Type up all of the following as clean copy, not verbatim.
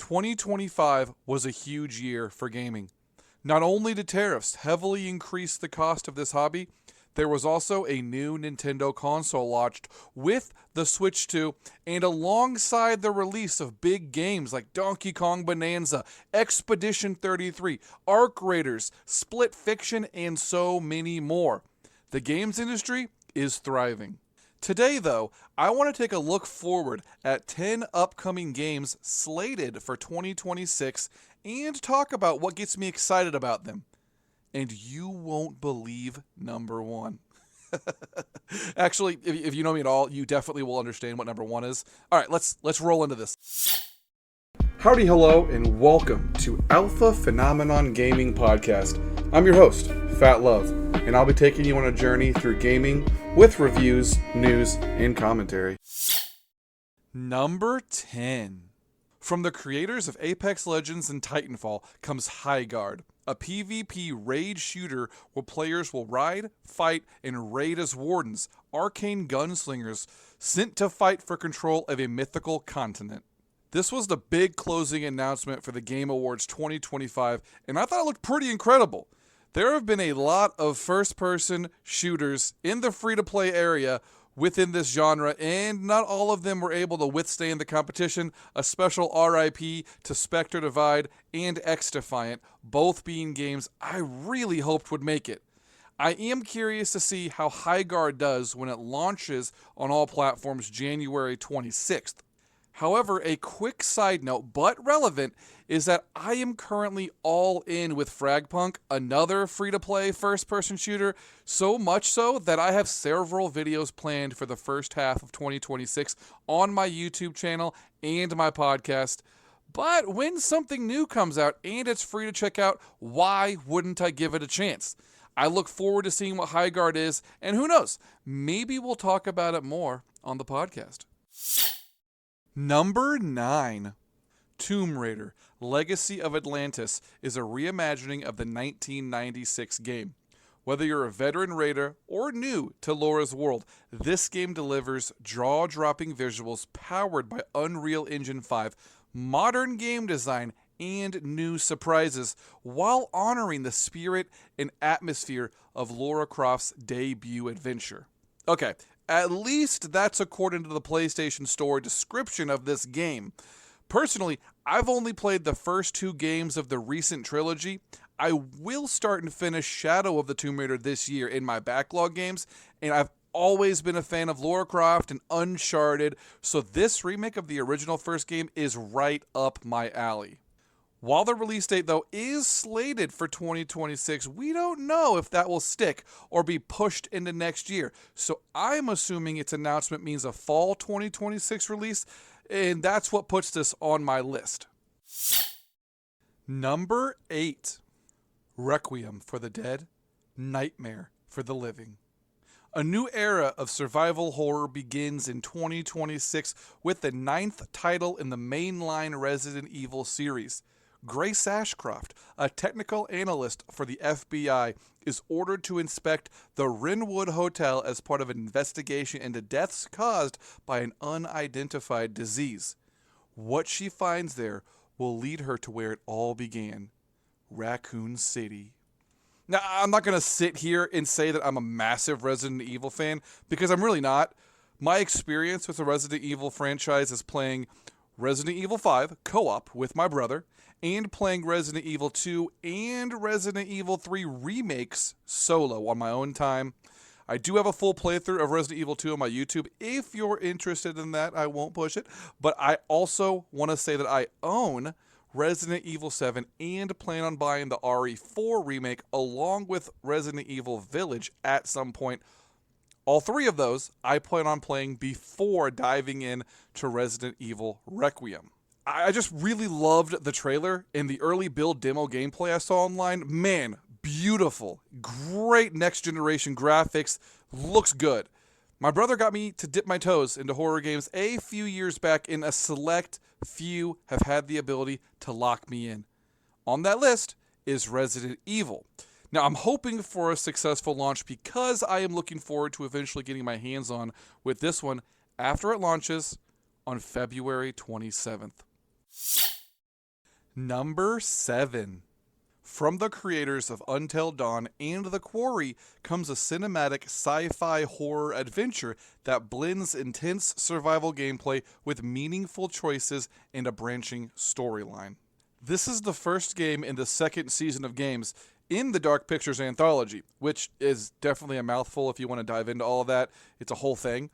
2025 was a huge year for gaming. Not only did tariffs heavily increase the cost of this hobby, there was also a new Nintendo console launched with the Switch 2, and alongside the release of big games like Donkey Kong Bonanza, Expedition 33, Arc Raiders, Split Fiction, and so many more. The games industry is thriving. Today, though, I want to take a look forward at 10 upcoming games slated for 2026 and talk about what gets me excited about them. And you won't believe number one. Actually, if you know me at all, you definitely will understand what number one is. All right, let's roll into this. Howdy hello, and welcome to AlphaPhenomenon Gaming Podcast. I'm your host, Phat Love, and I'll be taking you on a journey through gaming with reviews, news, and commentary. Number 10. From the creators of Apex Legends and Titanfall comes Highguard, a PvP raid shooter where players will ride, fight, and raid as wardens, arcane gunslingers sent to fight for control of a mythical continent. This was the big closing announcement for the Game Awards 2025, and I thought it looked pretty incredible. There have been a lot of first-person shooters in the free-to-play area within this genre, and not all of them were able to withstand the competition. A special RIP to Spectre Divide and X-Defiant, both being games I really hoped would make it. I am curious to see how Highguard does when it launches on all platforms January 26th. However, a quick side note, but relevant, is that I am currently all in with Fragpunk, another free-to-play first-person shooter, so much so that I have several videos planned for the first half of 2026 on my YouTube channel and my podcast. But when something new comes out and it's free to check out, why wouldn't I give it a chance? I look forward to seeing what Highguard is, and who knows, maybe we'll talk about it more on the podcast. Number 9. Tomb Raider: Legacy of Atlantis is a reimagining of the 1996 game. Whether you're a veteran raider or new to Laura's world, this game delivers jaw-dropping visuals powered by Unreal Engine 5, modern game design, and new surprises, while honoring the spirit and atmosphere of Lara Croft's debut adventure. Okay, at least that's according to the PlayStation Store description of this game. Personally, I've only played the first 2 games of the recent trilogy. I will start and finish Shadow of the Tomb Raider this year in my backlog games, and I've always been a fan of Lara Croft and Uncharted, so this remake of the original first game is right up my alley. While the release date, though, is slated for 2026, we don't know if that will stick or be pushed into next year. So I'm assuming its announcement means a fall 2026 release, and that's what puts this on my list. Number 8. Requiem for the Dead, Nightmare for the Living. A new era of survival horror begins in 2026 with the 9th title in the mainline Resident Evil series. Grace Ashcroft, a technical analyst for the FBI, is ordered to inspect the Wrenwood Hotel as part of an investigation into deaths caused by an unidentified disease. What she finds there will lead her to where it all began, Raccoon City. Now, I'm not going to sit here and say that I'm a massive Resident Evil fan, because I'm really not. My experience with the Resident Evil franchise is playing Resident Evil 5 co-op with my brother, and playing Resident Evil 2 and Resident Evil 3 remakes solo on my own time. I do have a full playthrough of Resident Evil 2 on my YouTube. If you're interested in that, I won't push it. But I also want to say that I own Resident Evil 7 and plan on buying the RE4 remake along with Resident Evil Village at some point. All 3 of those I plan on playing before diving in to Resident Evil Requiem. I just really loved the trailer and the early build demo gameplay I saw online. Man, beautiful. Great next generation graphics. Looks good. My brother got me to dip my toes into horror games a few years back, and a select few have had the ability to lock me in. On that list is Resident Evil. Now, I'm hoping for a successful launch because I am looking forward to eventually getting my hands on with this one after it launches on February 27th. Number 7. From the creators of Until Dawn and The Quarry comes a cinematic sci-fi horror adventure that blends intense survival gameplay with meaningful choices and a branching storyline. This is the first game in the second season of games in the Dark Pictures anthology, which is definitely a mouthful if you want to dive into all of that. It's a whole thing.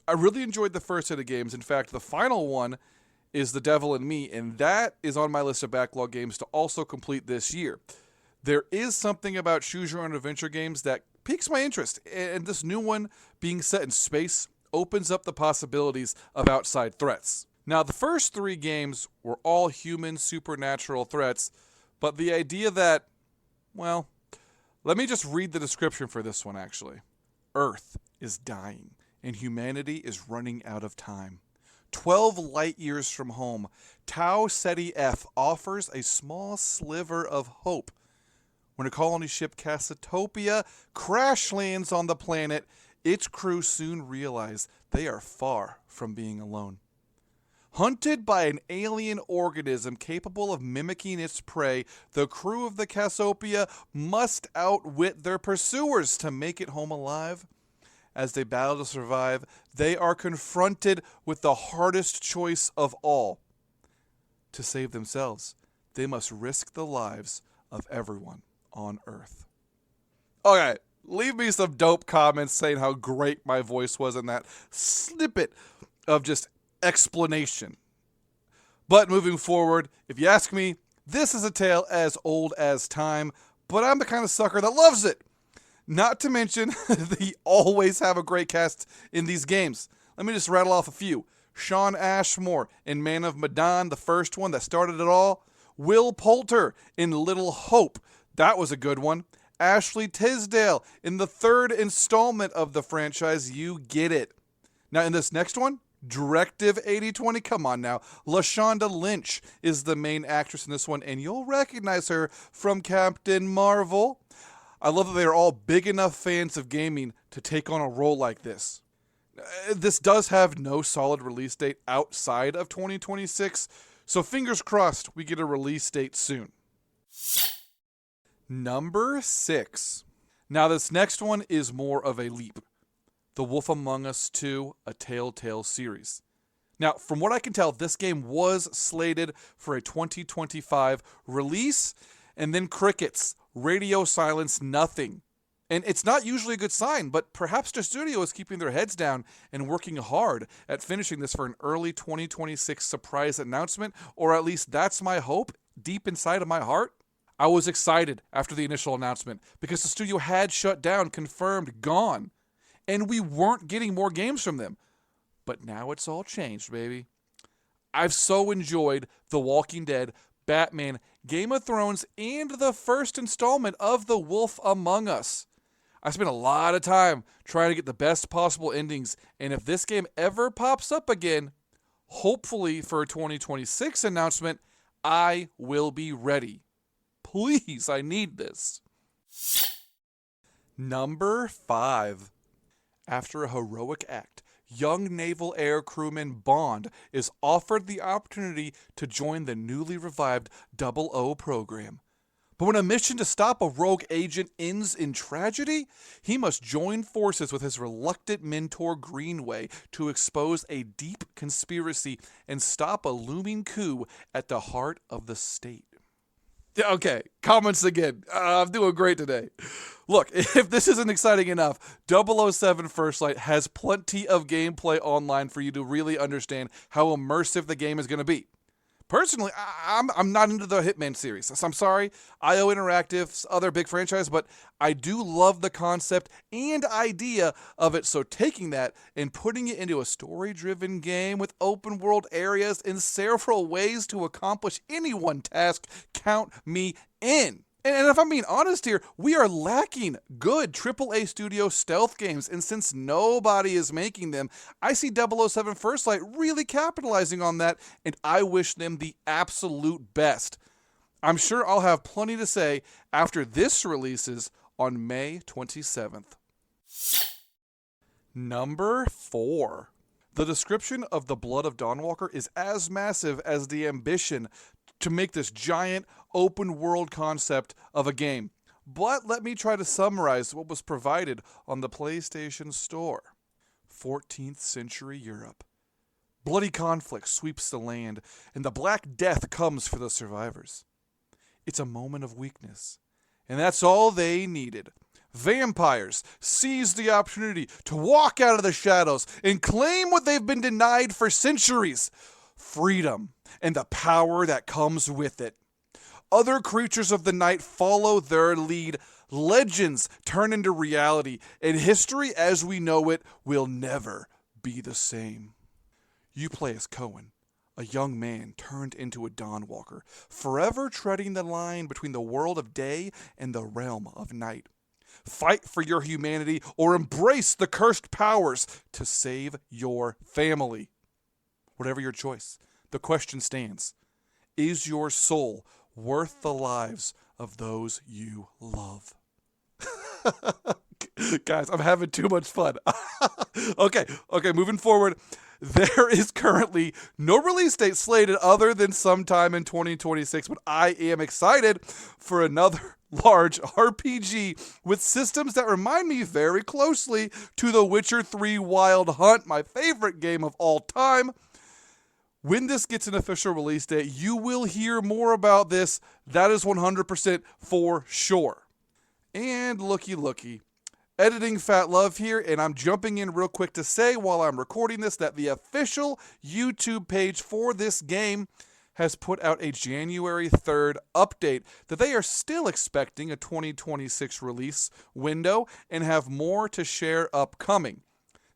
I really enjoyed the first set of games. In fact, the final one is The Devil in Me, and that is on my list of backlog games to also complete this year. There is something about choose your own adventure games that piques my interest, and this new one, being set in space, opens up the possibilities of outside threats. Now, the first 3 games were all human supernatural threats, but the idea that, well, let me just read the description for this one, actually. Earth is dying, and humanity is running out of time. 12 light years from home, Tau Ceti F offers a small sliver of hope. When a colony ship Cassiopeia crash lands on the planet, its crew soon realize they are far from being alone. Hunted by an alien organism capable of mimicking its prey, the crew of the Cassiopeia must outwit their pursuers to make it home alive. As they battle to survive, they are confronted with the hardest choice of all. To save themselves, they must risk the lives of everyone on Earth. Okay, leave me some dope comments saying how great my voice was in that snippet of just explanation. But moving forward, if you ask me, this is a tale as old as time, but I'm the kind of sucker that loves it. Not to mention, they always have a great cast in these games. Let me just rattle off a few. Sean Ashmore in Man of Medan, the first one that started it all. Will Poulter in Little Hope. That was a good one. Ashley Tisdale in the 3rd installment of the franchise. You get it. Now, in this next one, Directive 8020. Come on now. LaShonda Lynch is the main actress in this one, and you'll recognize her from Captain Marvel. I love that they are all big enough fans of gaming to take on a role like this. This does have no solid release date outside of 2026, so fingers crossed we get a release date soon. Number 6. Now this next one is more of a leap. The Wolf Among Us 2, a Telltale series. Now, from what I can tell, this game was slated for a 2025 release, and then crickets. Radio silence, nothing. And it's not usually a good sign, but perhaps the studio is keeping their heads down and working hard at finishing this for an early 2026 surprise announcement, or at least that's my hope deep inside of my heart. I was excited after the initial announcement because the studio had shut down, confirmed, gone, and we weren't getting more games from them. But now it's all changed, baby. I've so enjoyed The Walking Dead, Batman, Game of Thrones, and the first installment of The Wolf Among Us. I spent a lot of time trying to get the best possible endings, and if this game ever pops up again, hopefully for a 2026 announcement, I will be ready. Please, I need this. Number 5. After a heroic act, young naval air crewman Bond is offered the opportunity to join the newly revived 00 program. But when a mission to stop a rogue agent ends in tragedy, he must join forces with his reluctant mentor Greenway to expose a deep conspiracy and stop a looming coup at the heart of the state. Okay, comments again. I'm doing great today. Look, if this isn't exciting enough, 007 First Light has plenty of gameplay online for you to really understand how immersive the game is going to be. Personally, I'm not into the Hitman series. So I'm sorry, IO Interactive's other big franchise, but I do love the concept and idea of it. So taking that and putting it into a story-driven game with open-world areas and several ways to accomplish any one task, count me in. And if I'm being honest here, we are lacking good AAA studio stealth games, and since nobody is making them, I see 007 First Light really capitalizing on that, and I wish them the absolute best. I'm sure I'll have plenty to say after this releases on May 27th. Number 4. The description of the Blood of Dawnwalker is as massive as the ambition to make this giant open world concept of a game. But let me try to summarize what was provided on the PlayStation Store. 14th century Europe. Bloody conflict sweeps the land, and the Black Death comes for the survivors. It's a moment of weakness, and that's all they needed. Vampires seize the opportunity to walk out of the shadows and claim what they've been denied for centuries: freedom and the power that comes with it. Other creatures of the night follow their lead. Legends turn into reality, and history as we know it will never be the same. You play as Cohen, a young man turned into a Dawnwalker, forever treading the line between the world of day and the realm of night. Fight for your humanity or embrace the cursed powers to save your family. Whatever your choice, the question stands: is your soul worth the lives of those you love? Guys, I'm having too much fun. Okay, moving forward. There is currently no release date slated other than sometime in 2026, but I am excited for another large RPG with systems that remind me very closely to The Witcher 3 Wild Hunt, my favorite game of all time. When this gets an official release date, you will hear more about this. That is 100% for sure. And looky. Editing Phat Love here, and I'm jumping in real quick to say while I'm recording this that the official YouTube page for this game has put out a January 3rd update that they are still expecting a 2026 release window and have more to share upcoming.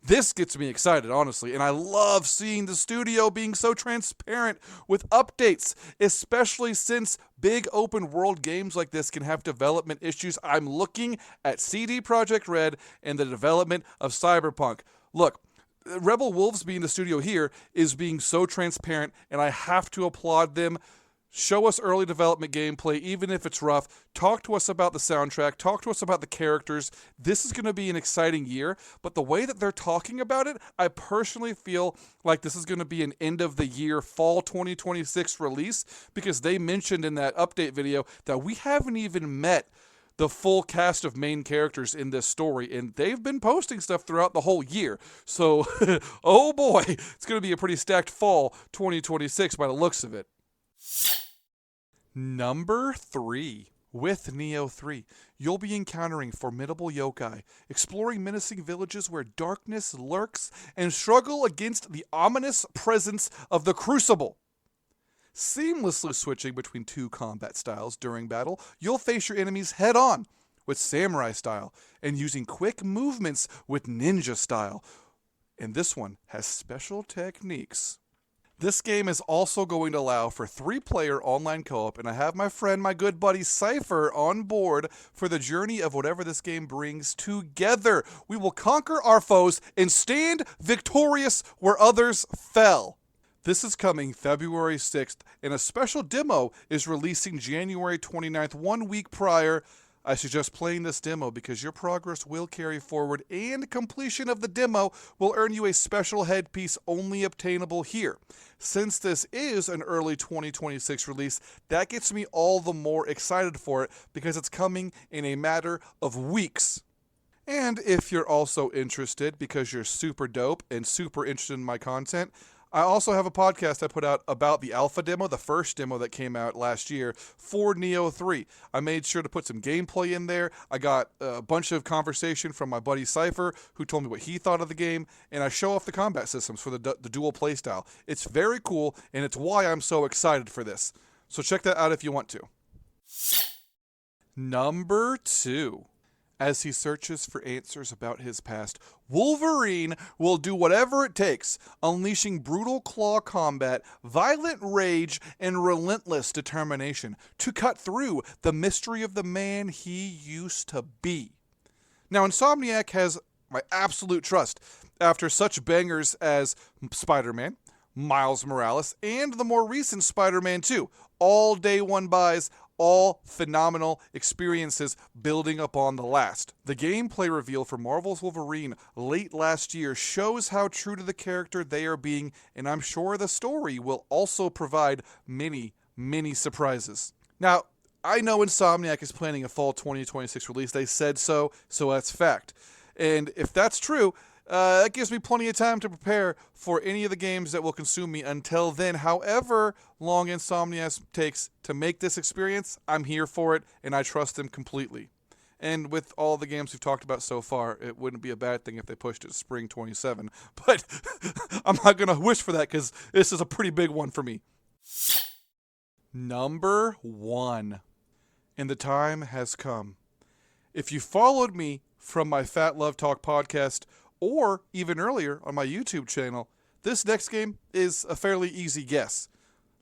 This gets me excited, honestly, and I love seeing the studio being so transparent with updates, especially since big open world games like this can have development issues. I'm looking at CD Projekt Red and the development of Cyberpunk. Look, Rebel Wolves being the studio here is being so transparent, and I have to applaud them. Show us early development gameplay, even if it's rough. Talk to us about the soundtrack. Talk to us about the characters. This is going to be an exciting year, but the way that they're talking about it, I personally feel like this is going to be an end-of-the-year, fall 2026 release, because they mentioned in that update video that we haven't even met the full cast of main characters in this story, and they've been posting stuff throughout the whole year. So, oh boy, it's going to be a pretty stacked fall 2026 by the looks of it. Number 3. With Neo 3, you'll be encountering formidable yokai, exploring menacing villages where darkness lurks, and struggle against the ominous presence of the Crucible. Seamlessly switching between two combat styles during battle, you'll face your enemies head-on with samurai style, and using quick movements with ninja style. And this one has special techniques. This game is also going to allow for 3-player online co-op, and I have my friend, my good buddy Cypher on board for the journey of whatever this game brings together. We will conquer our foes and stand victorious where others fell. This is coming February 6th, and a special demo is releasing January 29th, 1 week prior. I suggest playing this demo because your progress will carry forward, and completion of the demo will earn you a special headpiece only obtainable here. Since this is an early 2026 release, that gets me all the more excited for it because it's coming in a matter of weeks. And if you're also interested, because you're super dope and super interested in my content, I also have a podcast I put out about the alpha demo, the first demo that came out last year for Neo 3. I made sure to put some gameplay in there. I got a bunch of conversation from my buddy Cypher, who told me what he thought of the game, and I show off the combat systems for the dual playstyle. It's very cool, and it's why I'm so excited for this. So check that out if you want to. Number 2. As he searches for answers about his past, Wolverine will do whatever it takes, unleashing brutal claw combat, violent rage, and relentless determination to cut through the mystery of the man he used to be. Now, Insomniac has my absolute trust after such bangers as Spider-Man, Miles Morales, and the more recent Spider-Man 2, all day one buys, all phenomenal experiences building upon the last. The gameplay reveal for Marvel's Wolverine late last year shows how true to the character they are being, and I'm sure the story will also provide many many surprises. Now, I know Insomniac is planning a fall 2026 release. They said so that's fact. And if that's true, that gives me plenty of time to prepare for any of the games that will consume me until then. However long Insomniac takes to make this experience, I'm here for it, and I trust them completely. And with all the games we've talked about so far, it wouldn't be a bad thing if they pushed it to spring 27. But I'm not going to wish for that because this is a pretty big one for me. Number 1. And the time has come. If you followed me from my Phat Love Talk podcast, or even earlier on my YouTube channel, this next game is a fairly easy guess.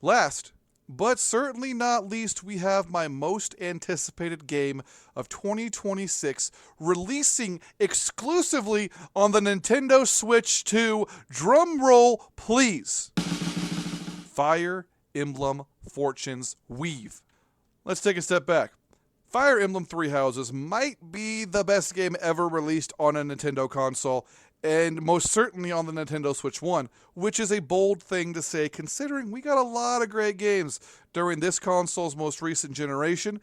Last, but certainly not least, we have my most anticipated game of 2026 releasing exclusively on the Nintendo Switch 2. Drum roll, please. Fire Emblem Fortune's Weave. Let's take a step back. Fire Emblem Three Houses might be the best game ever released on a Nintendo console, and most certainly on the Nintendo Switch 1, which is a bold thing to say considering we got a lot of great games during this console's most recent generation,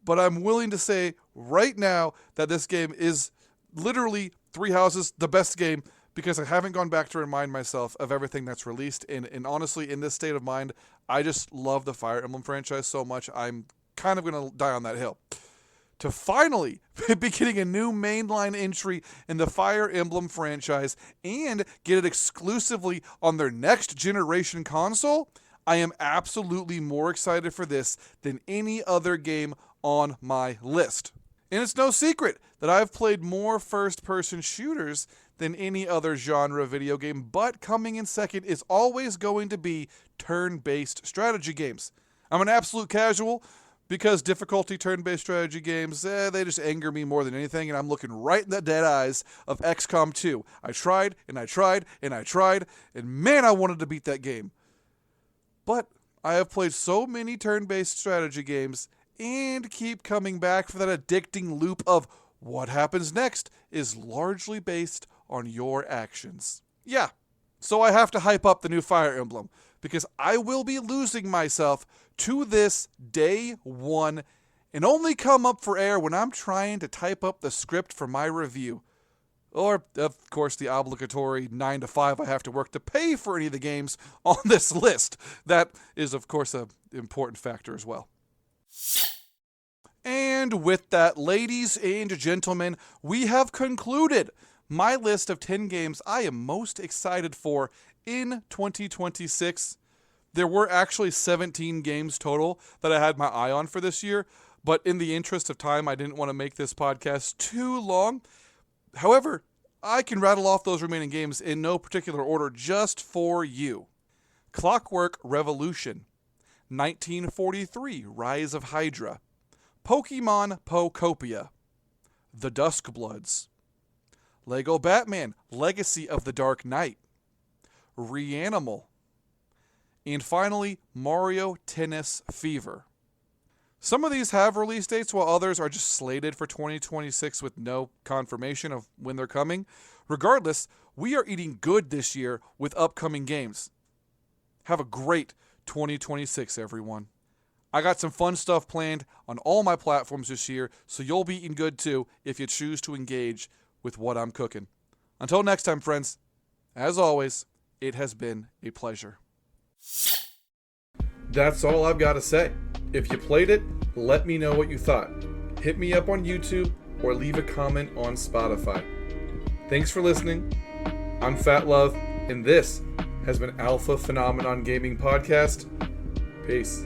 but I'm willing to say right now that this game is literally Three Houses, the best game, because I haven't gone back to remind myself of everything that's released, and honestly, in this state of mind, I just love the Fire Emblem franchise so much, I'm kind of going to die on that hill. To finally be getting a new mainline entry in the Fire Emblem franchise and get it exclusively on their next generation console, I am absolutely more excited for this than any other game on my list. And it's no secret that I've played more first-person shooters than any other genre video game, but coming in second is always going to be turn-based strategy games. I'm an absolute casual, because difficulty turn-based strategy games, they just anger me more than anything, and I'm looking right in the dead eyes of XCOM 2. I tried, and I tried, and I tried, and man, I wanted to beat that game. But I have played so many turn-based strategy games, and keep coming back for that addicting loop of what happens next is largely based on your actions. Yeah, so I have to hype up the new Fire Emblem, because I will be losing myself to this day one and only come up for air when I'm trying to type up the script for my review. Or, of course, the obligatory 9 to 5 I have to work to pay for any of the games on this list. That is, of course, an important factor as well. And with that, ladies and gentlemen, we have concluded my list of 10 games I am most excited for in 2026. There were actually 17 games total that I had my eye on for this year, but in the interest of time, I didn't want to make this podcast too long. However, I can rattle off those remaining games in no particular order just for you. Clockwork Revolution, 1943, Rise of Hydra, Pokemon Pokopia, The Duskbloods, Lego Batman, Legacy of the Dark Knight, Reanimal, and finally, Mario Tennis Fever. Some of these have release dates, while others are just slated for 2026 with no confirmation of when they're coming. Regardless, we are eating good this year with upcoming games. Have a great 2026, everyone. I got some fun stuff planned on all my platforms this year, so you'll be eating good too if you choose to engage with what I'm cooking. Until next time, friends, as always, it has been a pleasure. That's all I've got to say. If you played it, let me know what you thought. Hit me up on YouTube or leave a comment on Spotify. Thanks for listening. I'm Phat Love, and this has been AlphaPhenomenon Gaming Podcast. Peace.